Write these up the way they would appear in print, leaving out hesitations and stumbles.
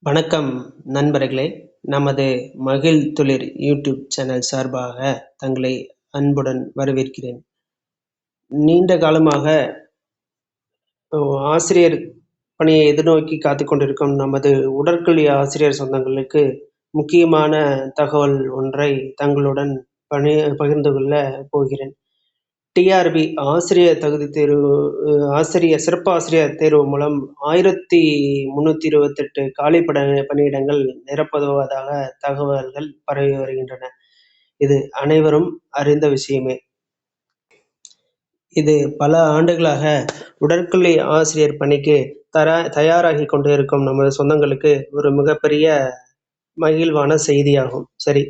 வணக்கம் நண்பர்களே! நமது மகிழ் துளிர் யூடியூப் சேனல் சார்பாக தங்களை அன்புடன் வரவேற்கிறேன். நீண்ட காலமாக ஆசிரியர் பணியை எதிர்நோக்கி காத்துக் கொண்டிருக்கும் நமது உடற்கல்வி ஆசிரியர் சொந்தங்களுக்கு முக்கியமான தகவல் ஒன்றை தங்களுடன் பகிர்ந்து கொள்ளப் போகிறேன். டிஆர்பி ஆசிரியர் தகுதித் தேர்வு சிறப்பு ஆசிரியர் தேர்வு மூலம் 1328 காலி பணியிடங்கள் நிரப்பப்படுவதாக தகவல்கள் பரவி வருகின்றன. இது அனைவரும் அறிந்த விஷயமே. இது பல ஆண்டுகளாக உடற்கல்வி ஆசிரியர் பணிக்கு தயாராகிக் கொண்டிருக்கும் நமது சொந்தங்களுக்கு ஒரு மிகப்பெரிய மகிழ்வான செய்தியாகும். சரி,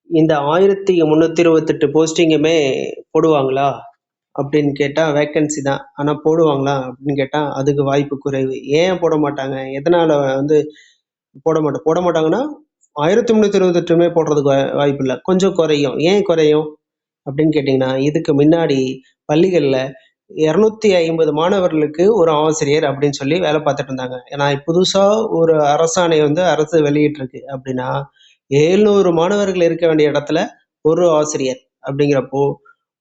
இந்த 1328 போஸ்டிங்குமே போடுவாங்களா அப்படின்னு கேட்டா வேக்கன்சி தான். ஆனா போடுவாங்களா அப்படின்னு கேட்டா அதுக்கு வாய்ப்பு குறைவு. ஏன் போட மாட்டாங்க? எதனால போட மாட்டாங்கன்னா 1328மே போடுறதுக்கு வாய்ப்பு இல்லை, கொஞ்சம் குறையும். ஏன் குறையும் அப்படின்னு கேட்டீங்கன்னா, இதுக்கு முன்னாடி பள்ளிகள்ல 250 மாணவர்களுக்கு ஒரு ஆசிரியர் அப்படின்னு சொல்லி வேலை பார்த்துட்டு இருந்தாங்க. ஏன்னா புதுசா ஒரு அரசாணை அரசு வெளியிட்டு இருக்கு அப்படின்னா 700 மாணவர்கள் இருக்க வேண்டிய இடத்துல ஒரு ஆசிரியர் அப்படிங்கிறப்போ,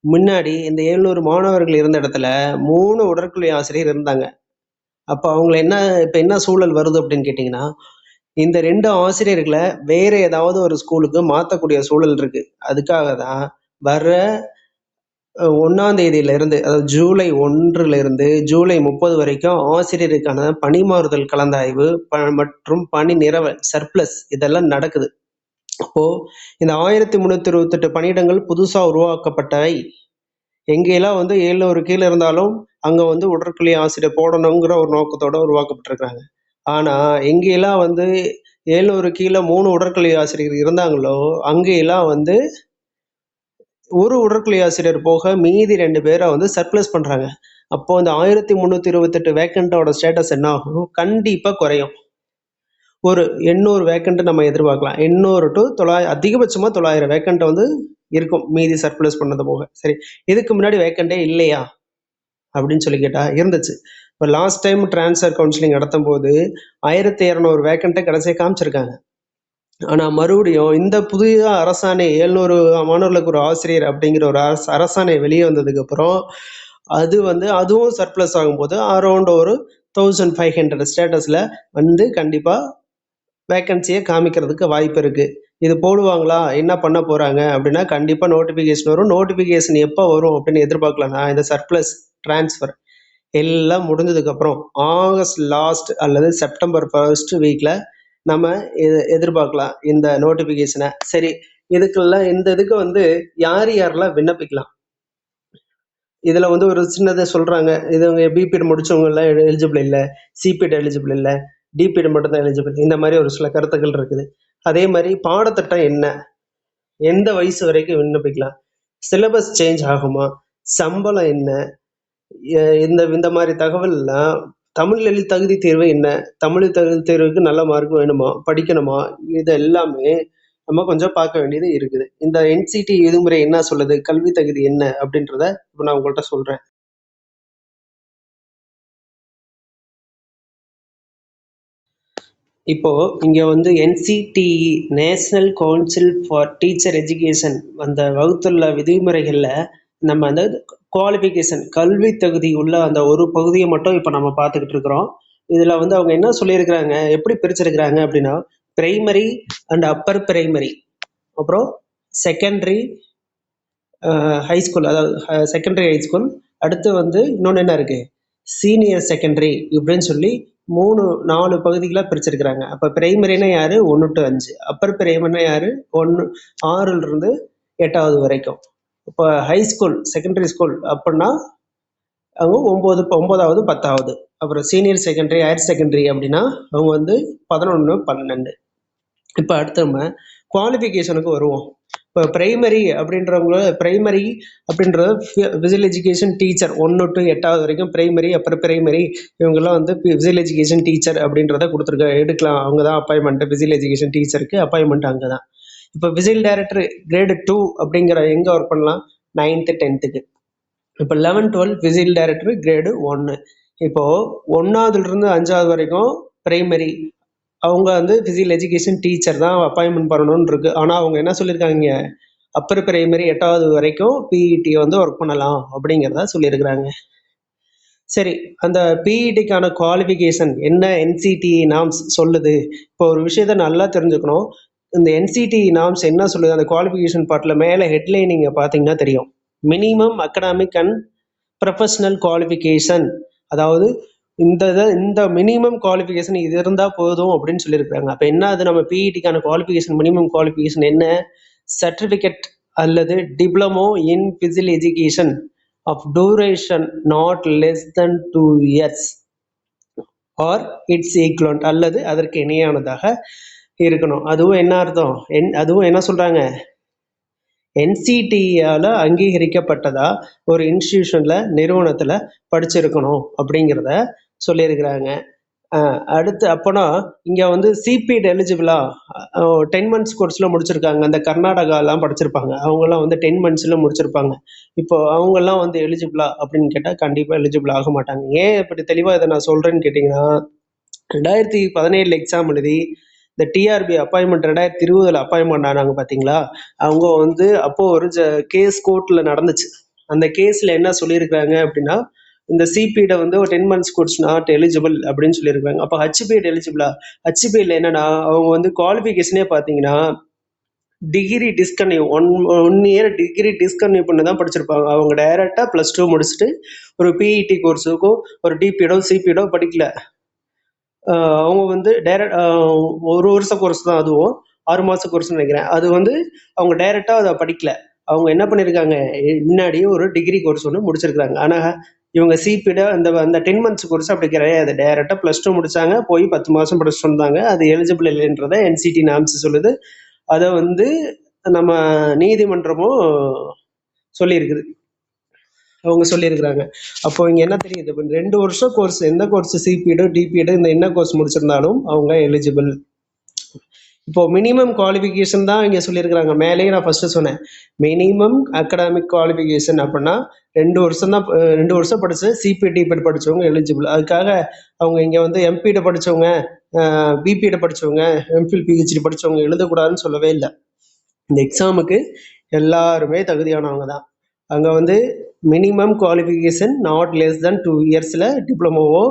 முன்னாடி இந்த 700 மாணவர்கள் இருந்த இடத்துல 3 உடற்கல்வி ஆசிரியர் இருந்தாங்க. அப்ப இப்ப என்ன சூழல் வருது அப்படின்னு கேட்டீங்கன்னா, இந்த 2 ஆசிரியர்களை வேற ஏதாவது ஒரு ஸ்கூலுக்கு மாத்தக்கூடிய சூழல் இருக்கு. அதுக்காக தான் வர்ற 1ஆம் தேதியிலிருந்து, அதாவது ஜூலை 1லிருந்து ஜூலை 30 வரைக்கும் ஆசிரியருக்கான பணிமாறுதல் கலந்தாய்வு மற்றும் பணி நிரவல் சர்ப்ளஸ் இதெல்லாம் நடக்குது. அப்போ இந்த 1328 பணியிடங்கள் புதுசா உருவாக்கப்பட்டவை. எங்கெல்லாம் 700 கீழ இருந்தாலும் அங்க உடற்கல்வி ஆசிரியர் போடணுங்கிற ஒரு நோக்கத்தோட உருவாக்கப்பட்டிருக்காங்க. ஆனா எங்கெல்லாம் 700 கீழ 3 உடற்கல்வி ஆசிரியர் இருந்தாங்களோ அங்கெல்லாம் ஒரு உடற்கல்வி ஆசிரியர் போக மீதி 2 பேரை சர்ப்ளஸ் பண்றாங்க. அப்போ இந்த 1328 வேக்கண்டோட ஸ்டேட்டஸ் என்ன ஆகும்? கண்டிப்பா குறையும். ஒரு 800 வேக்கண்ட் நம்ம எதிர்பார்க்கலாம். 800 to 900, அதிகபட்சமா 900 வேக்கண்ட் இருக்கும், மீதி சர்ப்ளஸ் பண்ணது போக. சரி, இதுக்கு முன்னாடி வேக்கண்டே இல்லையா அப்படின்னு சொல்லி கேட்டா இருந்துச்சு. இப்போ லாஸ்ட் டைம் டிரான்ஸ்ஃபர் கவுன்சிலிங் நடத்தும் போது 1200 வேக்கண்ட்டை கடைசியா காமிச்சிருக்காங்க. ஆனா மறுபடியும் இந்த புதிய அரசாணை 700 மாணவர்களுக்கு ஒரு ஆசிரியர் அப்படிங்கிற ஒரு அரசாணை வெளியே வந்ததுக்கு அப்புறம் அது அதுவும் சர்ப்ளஸ் ஆகும்போது அரௌண்ட் ஒரு 1500 ஸ்டேட்டஸ்ல கண்டிப்பா வேக்கன்சியை காமிக்கிறதுக்கு வாய்ப்பு இருக்கு. இது போடுவாங்களா, என்ன பண்ண போறாங்க அப்படின்னா கண்டிப்பா நோட்டிபிகேஷன் வரும். நோட்டிபிகேஷன் எப்போ வரும் அப்படின்னு எதிர்பார்க்கலாம்னா, இந்த சர்ப்ளஸ் டிரான்ஸ்ஃபர் எல்லாம் முடிஞ்சதுக்கு அப்புறம் ஆகஸ்ட் லாஸ்ட் அல்லது செப்டம்பர் ஃபர்ஸ்ட் வீக்ல நம்ம எதிர்பார்க்கலாம் இந்த நோட்டிபிகேஷனை. சரி, இதுக்கு யாரெல்லாம் விண்ணப்பிக்கலாம்? இதுல ஒரு சின்னதை சொல்றாங்க. இது பிபிஎட் முடிச்சவங்க எல்லாம் எலிஜிபிள் இல்லை, சிபிஎட் எலிஜிபிள் இல்லை, டிபிஎட் மட்டும்தான் எலிஜிபிள். இந்த மாதிரி ஒரு சில கருத்துக்கள் இருக்குது. அதே மாதிரி பாடத்திட்டம் என்ன, எந்த வயசு வரைக்கும் விண்ணப்பிக்கலாம், சிலபஸ் சேஞ்ச் ஆகுமா, சம்பளம் என்ன, இந்த மாதிரி தகவல்லாம், தமிழ் தகுதி தேர்வு என்ன, தமிழ் தகுதி தேர்வுக்கு நல்ல மார்க் வேணுமா, படிக்கணுமா, இது எல்லாமே நம்ம கொஞ்சம் பார்க்க வேண்டியது இருக்குது. இந்த என்சிடி விதிமுறை என்ன சொல்லுது, கல்வி தகுதி என்ன அப்படின்றத இப்போ நான் உங்கள்கிட்ட சொல்றேன். இப்போ இங்க NCTE national council for teacher education அந்த வகுத்துள்ள விதிமுறைகள்ல நம்ம குவாலிஃபிகேஷன் கல்வி தகுதி உள்ள அந்த ஒரு பகுதியை மட்டும் இப்போ நம்ம பார்த்துக்கிட்டு இருக்கிறோம். இதுல அவங்க என்ன சொல்லியிருக்கிறாங்க, எப்படி பிரிச்சிருக்கிறாங்க அப்படின்னா, பிரைமரி அண்ட் அப்பர் பிரைமரி, அப்புறம் செகண்டரி ஹைஸ்கூல், அதாவது செகண்டரி ஹைஸ்கூல், அடுத்து இன்னொன்று என்ன இருக்கு, சீனியர் செகண்டரி இப்படின்னு சொல்லி 4 பகுதிகளாக பிரிச்சிருக்கிறாங்க. அப்போ பிரைமரினா யாரு, 1 to 5. அப்பர் பிரைமரினா யாரு, 6லிருந்து 8வது வரைக்கும். இப்போ ஹைஸ்கூல் செகண்டரி ஸ்கூல் அப்படின்னா அவங்க 9வது 10வது. அப்புறம் சீனியர் செகண்டரி ஹையர் செகண்டரி அப்படின்னா அவங்க 11 12. இப்போ அடுத்து நம்ம குவாலிஃபிகேஷனுக்கு வருவோம். இப்போ பிரைமரி அப்படின்றது ஃபிசிக்கல் எஜுகேஷன் டீச்சர் 1 to 8வது வரைக்கும் பிரைமரி, அப்புறம் பிரைமரி இவங்கெல்லாம் ஃபிசிக்கல் எஜுகேஷன் டீச்சர் அப்படின்றத எடுக்கலாம். அவங்க தான் அப்பாயின்மெண்ட், ஃபிசிக்கல் எஜுகேஷன் டீச்சருக்கு அப்பாயின்மெண்ட் அங்கே தான். இப்போ ஃபிசிக்கல் டைரக்டர் கிரேடு 2 அப்படிங்கிற எங்கே ஒர்க் பண்ணலாம், 9th 10th. இப்போ 11 12 ஃபிசிக்கல் டைரக்டர் கிரேடு 1. இப்போ 1வதுலேருந்து 5வது வரைக்கும் பிரைமரி அவங்க வந்து ஃபிசிக்கல் எஜுகேஷன் டீச்சர் தான் அப்பாயின்மெண்ட் பண்ணணும்னு இருக்கு. ஆனால் அவங்க என்ன சொல்லியிருக்காங்க, அப்பர் பிரைமரி 8வது வரைக்கும் பிஇடி வந்து ஒர்க் பண்ணலாம் அப்படிங்கிறத சொல்லியிருக்கிறாங்க. சரி, அந்த பிஇடிக்கான குவாலிஃபிகேஷன் என்ன என்சிடி நாம்ஸ் சொல்லுது? இப்போ ஒரு விஷயத்த நல்லா தெரிஞ்சுக்கணும். இந்த என்சிடி நாம்ஸ் என்ன சொல்லுது? அந்த குவாலிஃபிகேஷன் பார்ட்டில் மேலே ஹெட்லைன் நீங்கள் பார்த்தீங்கன்னா தெரியும். Minimum academic and professional qualification, அதாவது இந்த மினிமம் குவாலிஃபிகேஷன் இது இருந்தால் போதும் அப்படின்னு சொல்லியிருக்காங்க. அப்போ என்ன, அது நம்ம பிஇடிக்கான குவாலிஃபிகேஷன் மினிமம் குவாலிஃபிகேஷன் என்ன? சர்டிஃபிகேட் அல்லது diploma in physical education of duration not less than 2 years or its equivalent அல்லது அதற்கு இணையானதாக இருக்கணும். அதுவும் என்ன அர்த்தம்? அதுவும் என்ன சொல்றாங்க, என்சிடியால அங்கீகரிக்கப்பட்டதா ஒரு இன்ஸ்டிடியூஷன்ல நிறுவனத்துல படிச்சிருக்கணும் அப்படிங்கிறத சொல்லியிருக்கிறாங்க. அடுத்து அப்போனா இங்க வந்து சிபிட் எலிஜிபிளா 10 months கோர்ஸ்ல முடிச்சிருக்காங்க. அந்த கர்நாடகாலாம் படிச்சிருப்பாங்க, அவங்கெல்லாம் வந்து 10 monthsல முடிச்சிருப்பாங்க. இப்போ அவங்கெல்லாம் வந்து எலிஜிபிளா அப்படின்னு கேட்டா கண்டிப்பா எலிஜிபிள் ஆக மாட்டாங்க. ஏன் இப்படி தெளிவா இதை நான் சொல்றேன்னு கேட்டீங்கன்னா, 2017 எக்ஸாம் எழுதி இந்த டிஆர்பி அப்பாயின்மெண்ட் 2020 அப்பாயின்மெண்ட் ஆனாங்க பார்த்தீங்களா, அவங்க வந்து அப்போ ஒரு கேஸ் கோர்ட்ல நடந்துச்சு. அந்த கேஸ்ல என்ன சொல்லியிருக்காங்க அப்படின்னா, இந்த சிபிட வந்து ஒரு 10 months கோர்ஸ் நாட் எலிஜிபிள் அப்படின்னு சொல்லியிருக்காங்க. அப்போ ஹச்பிஎட் எலிஜிபிளா? ஹச்பிஎல் என்னன்னா, அவங்க வந்து குவாலிஃபிகேஷனே பார்த்தீங்கன்னா டிகிரி டிஸ்கன்யூ ஒன் இயர் டிகிரி டிஸ்கன்யூ பண்ணி தான் படிச்சிருப்பாங்க. அவங்க டைரக்டா +2 முடிச்சுட்டு ஒரு பிஇடி கோர்ஸுக்கோ ஒரு டிபிடோ சிபிடோ படிக்கல. அவங்க வந்து ஒரு வருஷ கோர்ஸ் தான், அதுவும் 6 மாச கோர்ஸ் நினைக்கிறேன். அது வந்து அவங்க டைரக்டா அதை படிக்கல. அவங்க என்ன பண்ணியிருக்காங்க, முன்னாடியே ஒரு டிகிரி கோர்ஸ் ஒன்று முடிச்சிருக்காங்க. ஆனால் இவங்க சிபிட அந்த 10 months கோர்ஸ் அப்படி கிடையாது. டைரக்டா +2 முடிச்சாங்க, போய் 10 மாசம் படிச்சுட்டு வந்தாங்க. அது எலிஜிபிள் இல்லைன்றத என்சிடி நாம்ஸ் சொல்லுது. அதை வந்து நம்ம நீதிமன்றமும் சொல்லியிருக்குது, அவங்க சொல்லியிருக்கிறாங்க. அப்போ இங்க என்ன தெரியுது, 2 வருஷம் கோர்ஸ், எந்த கோர்ஸ் சிபிடு டிபிடு இந்த என்ன கோர்ஸ் முடிச்சிருந்தாலும் அவங்க எலிஜிபிள். இப்போ மினிமம் குவாலிஃபிகேஷன் தான் இங்க சொல்லியிருக்கிறாங்க. மேலேயே நான் ஃபர்ஸ்ட் சொன்னேன், மினிமம் அகடாமிக் குவாலிஃபிகேஷன் அப்படின்னா 2 வருஷம் தான், 2 வருஷம் படிச்சு சிபிடி படிச்சவங்க எலிஜிபிள். அதுக்காக அவங்க இங்க வந்து எம்பிட படிச்சவங்க, பிபிட படிச்சவங்க, எம்ஃபில் பிஹெச்டி படிச்சவங்க எழுதக்கூடாதுன்னு சொல்லவே இல்லை. இந்த எக்ஸாமுக்கு எல்லாருமே தகுதியானவங்க தான். அங்கே வந்து minimum qualification not less than 2 இயர்ஸில் டிப்ளமோவோ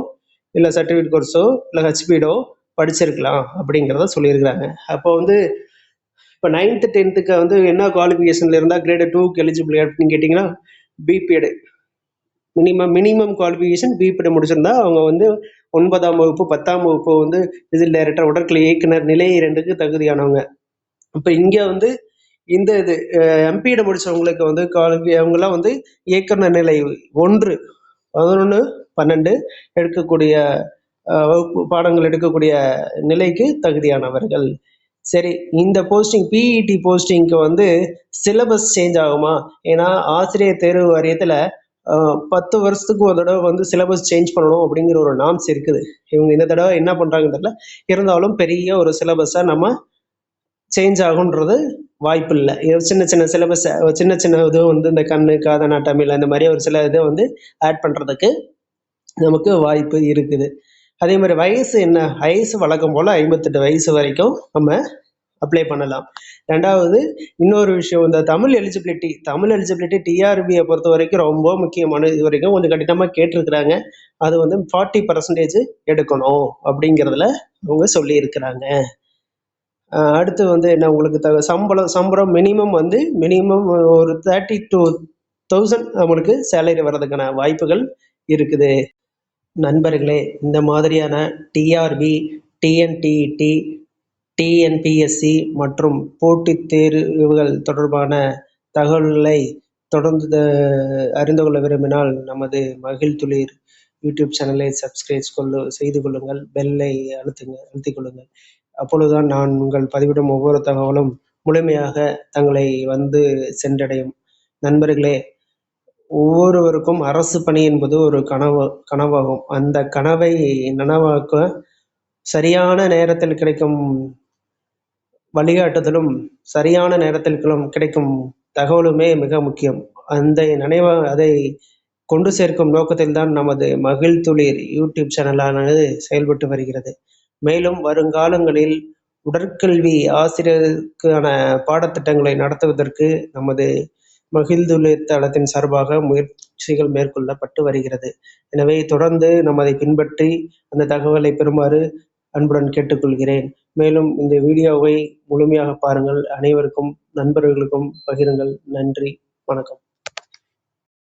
இல்லை சர்டிஃபிகேட் கோர்ஸோ இல்லை ஹெச்பிடோ படிச்சிருக்கலாம் அப்படிங்கிறத சொல்லியிருக்கிறாங்க. அப்போ வந்து இப்போ 9th 10th வந்து என்ன குவாலிஃபிகேஷனில் இருந்தால் கிரேடு 2க்கு எலிஜிபிள் அப்படின்னு கேட்டிங்கன்னா, பிபிஎட் மினிமம் குவாலிஃபிகேஷன் பிபிஎட் முடிச்சிருந்தா அவங்க வந்து 9ஆம் வகுப்பு 10ஆம் வகுப்பு வந்து விசில் டைரக்டர் உடற்கலை இயக்குனர் நிலை 2க்கு தகுதியானவங்க. இப்போ இங்கே வந்து இந்த இது எம்பியிட முடிச்சவங்களுக்கு வந்து அவங்கெல்லாம் வந்து இயக்குனர் நிலை 1, 11, 12 எடுக்கக்கூடிய வகுப்பு பாடங்கள் எடுக்கக்கூடிய நிலைக்கு தகுதியானவர்கள். சரி, இந்த போஸ்டிங் பிஇடி போஸ்டிங்க்கு வந்து சிலபஸ் சேஞ்ச் ஆகுமா? ஏன்னா ஆசிரியர் தேர்வு வாரியத்துல 10 வருஷத்துக்கு ஒரு தடவை வந்து சிலபஸ் சேஞ்ச் பண்ணணும் அப்படிங்கிற ஒரு நாம்ஸ் இருக்குது. இவங்க இந்த தடவை என்ன பண்றாங்கன்னு தெரியல. இருந்தாலும் பெரிய ஒரு சிலபஸை நம்ம சேஞ்ச் ஆகுன்றது வாய்ப்பு இல்லை. சின்ன சின்ன சிலபஸ், சின்ன சின்ன இது வந்து இந்த கண்ணு காது அனாட்டமில் அந்த மாதிரி ஒரு சில இதை வந்து ஆட் பண்ணுறதுக்கு நமக்கு வாய்ப்பு இருக்குது. அதே மாதிரி வயசு என்ன, வயசு வழக்கம் போல் 58 வயசு வரைக்கும் நம்ம அப்ளை பண்ணலாம். 2வது இன்னொரு விஷயம், இந்த தமிழ் எலிஜிபிலிட்டி டிஆர்பியை பொறுத்த வரைக்கும் ரொம்ப முக்கியமான, இது வரைக்கும் கொஞ்சம் கடினமாக கேட்டிருக்கிறாங்க. அது வந்து 40% எடுக்கணும் அப்படிங்கிறதுல அவங்க சொல்லியிருக்கிறாங்க. அடுத்து வந்து என்ன, உங்களுக்கு சம்பளம் மினிமம் வந்து ஒரு 32,000 நம்மளுக்கு சேலரி வர்றதுக்கான வாய்ப்புகள் இருக்குது. நண்பர்களே, இந்த மாதிரியான டிஆர்பி, டிஎன்டிஇடி, டிஎன்பிஎஸ்சி மற்றும் போட்டித் தேர்வுகள் தொடர்பான தகவல்களை தொடர்ந்து அறிந்து கொள்ள விரும்பினால் நமது மகிழ் துளிர் யூடியூப் சேனலை சப்ஸ்கிரைப் செய்து கொள்ளுங்கள். பெல்லை அழுத்திக் கொள்ளுங்கள். அப்பொழுதுதான் நான் உங்கள் பதிவிடும் ஒவ்வொரு தகவலும் முழுமையாக தங்களை வந்து சென்றடையும். நண்பர்களே, ஒவ்வொருவருக்கும் அரசு பணி என்பது ஒரு கனவாகும். அந்த கனவை நனவாக்க சரியான நேரத்தில் கிடைக்கும் வழிகாட்டுதலும் சரியான நேரத்தில் கிடைக்கும் தகவலுமே மிக முக்கியம். அதை கொண்டு சேர்க்கும் நோக்கத்தில் தான் நமது மகிழ் துளிர் யூடியூப் சேனலானது செயல்பட்டு வருகிறது. மேலும் வருங்காலங்களில் உடற்கல்வி ஆசிரியருக்கான பாடத்திட்டங்களை நடத்துவதற்கு நமது மகிழ்துளி தளத்தின் சார்பாக முயற்சிகள் மேற்கொள்ளப்பட்டு வருகிறது. எனவே தொடர்ந்து நம்ம அதை பின்பற்றி அந்த தகவலை பெறுமாறு அன்புடன் கேட்டுக்கொள்கிறேன். மேலும் இந்த வீடியோவை முழுமையாக பாருங்கள். அனைவருக்கும் நண்பர்களுக்கும் பகிருங்கள். நன்றி, வணக்கம்.